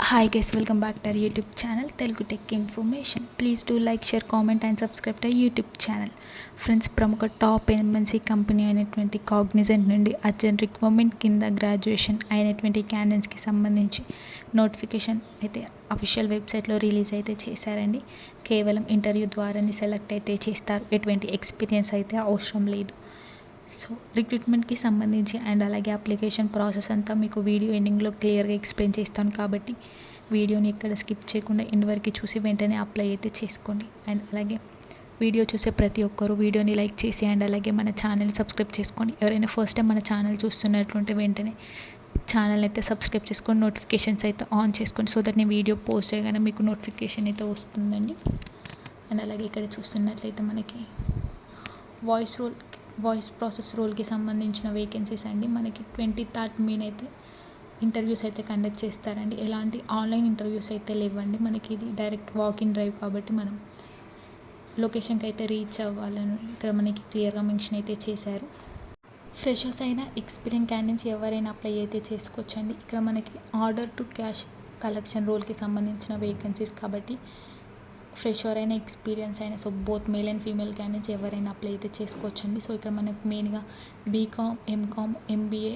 Hi guys, welcome back to our YouTube channel Telugu Tech Information. Please do like, share, comment and subscribe to our YouTube channel. Friends, ప్రముఖ top MNC company అయినటువంటి Cognizant నుండి urgent requirement కింద graduation అయినటువంటి క్యాండిడేట్స్కి సంబంధించి notification అయితే official వెబ్సైట్లో release అయితే చేశారండి. కేవలం ఇంటర్వ్యూ ద్వారానే సెలెక్ట్ అయితే చేస్తారు. ఎటువంటి ఎక్స్పీరియన్స్ అయితే అవసరం లేదు. సో రిక్రూట్మెంట్కి సంబంధించి అండ్ అలాగే అప్లికేషన్ ప్రాసెస్ అంతా మీకు వీడియో ఎండింగ్లో క్లియర్గా ఎక్స్ప్లెయిన్ చేస్తాను కాబట్టి వీడియోని ఇక్కడ స్కిప్ చేయకుండా ఎండ్ వరకు చూసి వెంటనే అప్లై అయితే చేసుకోండి. అండ్ అలాగే వీడియో చూసే ప్రతి ఒక్కరూ వీడియోని లైక్ చేసి అండ్ అలాగే మన ఛానల్ సబ్స్క్రైబ్ చేసుకోండి. ఎవరైనా ఫస్ట్ టైం మన ఛానల్ చూస్తున్నట్లుంటే వెంటనే ఛానల్ అయితే సబ్స్క్రైబ్ చేసుకొని నోటిఫికేషన్స్ అయితే ఆన్ చేసుకోండి. సో దట్ నేను వీడియో పోస్ట్ చేయగానే మీకు నోటిఫికేషన్ అయితే వస్తుందండి. అండ్ అలాగే ఇక్కడ చూస్తున్నట్లయితే మనకి వాయిస్ ప్రాసెస్ రోల్కి సంబంధించిన వేకెన్సీస్ అండి. మనకి 23rd May అయితే ఇంటర్వ్యూస్ అయితే కండక్ట్ చేస్తారండి. ఎలాంటి ఆన్లైన్ ఇంటర్వ్యూస్ అయితే లేవండి. మనకి ఇది డైరెక్ట్ వాక్-ఇన్ డ్రైవ్ కాబట్టి మనం లొకేషన్కి అయితే రీచ్ అవ్వాలని ఇక్కడ మనకి క్లియర్గా మెన్షన్ అయితే చేశారు. ఫ్రెషర్స్ అయినా ఎక్స్పీరియన్స్ క్యాండిడేట్స్ ఎవరైనా అప్లై అయితే చేసుకోవచ్చండి. ఇక్కడ మనకి ఆర్డర్ టు క్యాష్ కలెక్షన్ రోల్కి సంబంధించిన వేకెన్సీస్ కాబట్టి ఫ్రెషర్ అయినా ఎక్స్పీరియన్స్ అయినా so both male and female candidates ఎవరైనా అప్లై అయితే చేసుకోవచ్చండి. సో ఇక్కడ మనకు మెయిన్గా బీకామ్, ఎంకామ్, ఎంబీఏ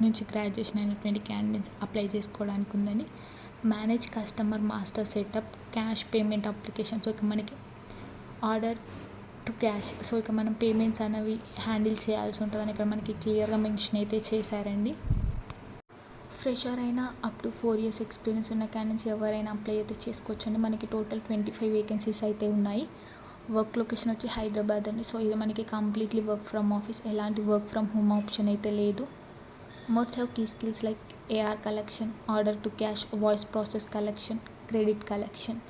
నుంచి గ్రాడ్యుయేషన్ అయినటువంటి క్యాండిడేట్స్ అప్లై చేసుకోవడానికి ఉందండి. Manage customer master setup cash payment application. So ఇక మనకి ఆర్డర్ టు క్యాష్, సో ఇక మనం పేమెంట్స్ అనేవి హ్యాండిల్ చేయాల్సి ఉంటుందని ఇక్కడ మనకి క్లియర్గా మెన్షన్ అయితే చేశారండి. ఫ్రెషర్ అయినా అప్ టు 4 years ఎక్స్పీరియన్స్ ఉన్న క్యాండిడేట్స్ ఎవరైనా అప్లై అయితే చేసుకోవచ్చండి. మనకి టోటల్ 25 వేకెన్సీస్ అయితే ఉన్నాయి. వర్క్ లొకేషన్ వచ్చి హైదరాబాద్ అండి. సో ఇది మనకి కంప్లీట్లీ వర్క్ ఫ్రమ్ ఆఫీస్, ఎలాంటి వర్క్ ఫ్రమ్ హోమ్ ఆప్షన్ అయితే లేదు. Must have key skills like AR collection, order to cash, voice process collection, credit collection.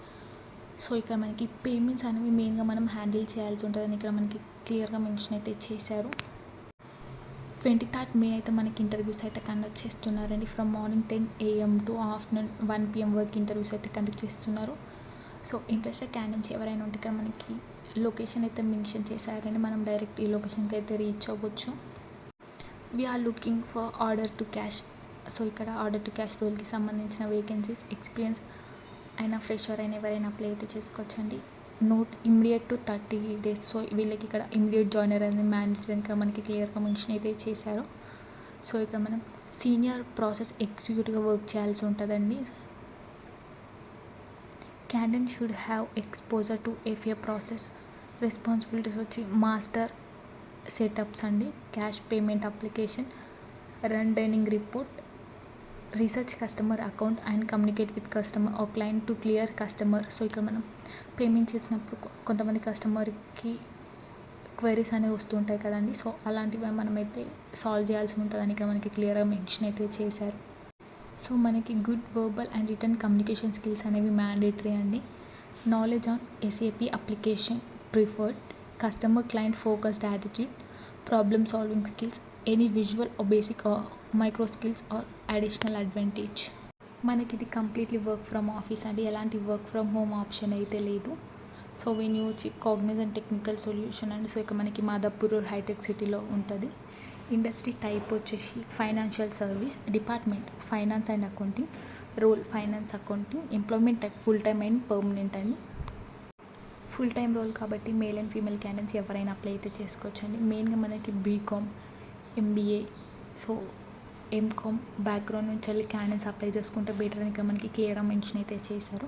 So ఇక్కడ మనకి పేమెంట్స్ అనేవి మెయిన్గా మనం హ్యాండిల్ చేయాల్సి ఉంటుందని ఇక్కడ మనకి క్లియర్గా మెన్షన్ అయితే చేశారు. 23rd May అయితే మనకి ఇంటర్వ్యూస్ అయితే కండక్ట్ చేస్తున్నారండి. From morning 10 AM to afternoon 1 PM వరకు ఇంటర్వ్యూస్ అయితే కండక్ట్ చేస్తున్నారు. సో ఇంట్రెస్టెడ్ క్యాండిడేట్స్ ఎవరైనా ఉంటే ఇక్కడ మనకి లొకేషన్ అయితే మెన్షన్ చేశారండి. మనం డైరెక్ట్ ఈ లొకేషన్కి అయితే రీచ్ అవ్వచ్చు. We're looking for order to cash. So ఇక్కడ ఆర్డర్ టు క్యాష్ రోల్కి సంబంధించిన వేకెన్సీస్ ఎక్స్పీరియన్స్ అయినా ఫ్రెషర్ అయినా ఎవరైనా అప్లై అయితే చేసుకోవచ్చండి. Note immediate to 30 days. So వీళ్ళకి ఇక్కడ ఇమ్మీడియట్ జాయినర్ అనేది మ్యాండేటరీ ఇక్కడ మనకి క్లియర్గా మెన్షన్ అయితే చేశారు. సో ఇక్కడ మనం సీనియర్ ప్రాసెస్ ఎగ్జిక్యూటివ్గా వర్క్ చేయాల్సి ఉంటుందండి. Candidate should have exposure to FA process. Responsibilities వచ్చి మాస్టర్ సెటప్స్ అండి, cash payment application, run dining report, research customer account and communicate with customer or client to clear customer. So ఇక్కడ మనం payment చేసినప్పుడు కొంతమంది కస్టమర్కి queries అనేవి వస్తూ ఉంటాయి కదండి. సో అలాంటివి మనమైతే సాల్వ్ చేయాల్సి ఉంటుందని ఇక్కడ మనకి క్లియర్గా మెన్షన్ అయితే చేశారు. సో మనకి good verbal and written communication skills అనేవి మ్యాండేటరీ అండి. Knowledge on SAP application preferred, customer client focused attitude, problem solving skills, any visual or basic or micro skills or additional advantage. మనకి ఇది completely work from office అండి, ఎలాంటి work from home option అయితే లేదు. So venue వచ్చి Cognizant technical solution అండి. So ఇక మనకి మాదాపూర్ హైటెక్ సిటీలో ఉంటుంది. ఇండస్ట్రీ టైప్ వచ్చేసి financial service, department finance and accounting, role finance accounting, employment type full time and permanent అండి. ఫుల్ టైం రోల్ కాబట్టి మేల్ అండ్ ఫీమేల్ క్యాండిడేట్స్ ఎవరైనా అప్లై అయితే చేసుకోవచ్చండి. మెయిన్గా మనకి BCom, MBA, so MCom background నుంచి వెళ్ళి క్యాండిడేట్స్ అప్లై చేసుకుంటే బెటర్ అని ఇక్కడ మనకి క్లియర్గా మెన్షన్ అయితే చేశారు.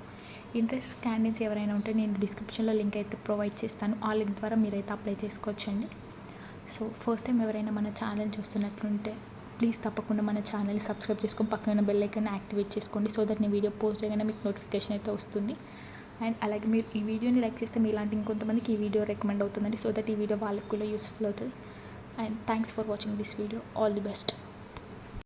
ఇంట్రెస్ట్ క్యాండిడేట్స్ ఎవరైనా ఉంటే నేను డిస్క్రిప్షన్లో లింక్ అయితే ప్రొవైడ్ చేస్తాను. ఆ లింక్ ద్వారా మీరైతే అప్లై చేసుకోవచ్చండి. సో ఫస్ట్ టైం ఎవరైనా మన ఛానల్ చూస్తున్నట్లుంటే ప్లీజ్ తప్పకుండా మన ఛానల్ సబ్స్క్రైబ్ చేసుకొని పక్కన బెల్ ఐకాన్ యాక్టివేట్ చేసుకోండి. సో దట్ నేను వీడియో పోస్ట్ చేయగానే మీకు నోటిఫికేషన్ అయితే వస్తుంది. అండ్ అలాగే మీరు ఈ వీడియోని లైక్ చేస్తే మీలాంటి ఇంకొంతమందికి ఈ వీడియో రికమెండ్ అవుతుందండి. సో దట్ ఈ వీడియో వాళ్ళకి కూడా యూస్ఫుల్ అవుతుంది. And thanks for watching this video. All the best.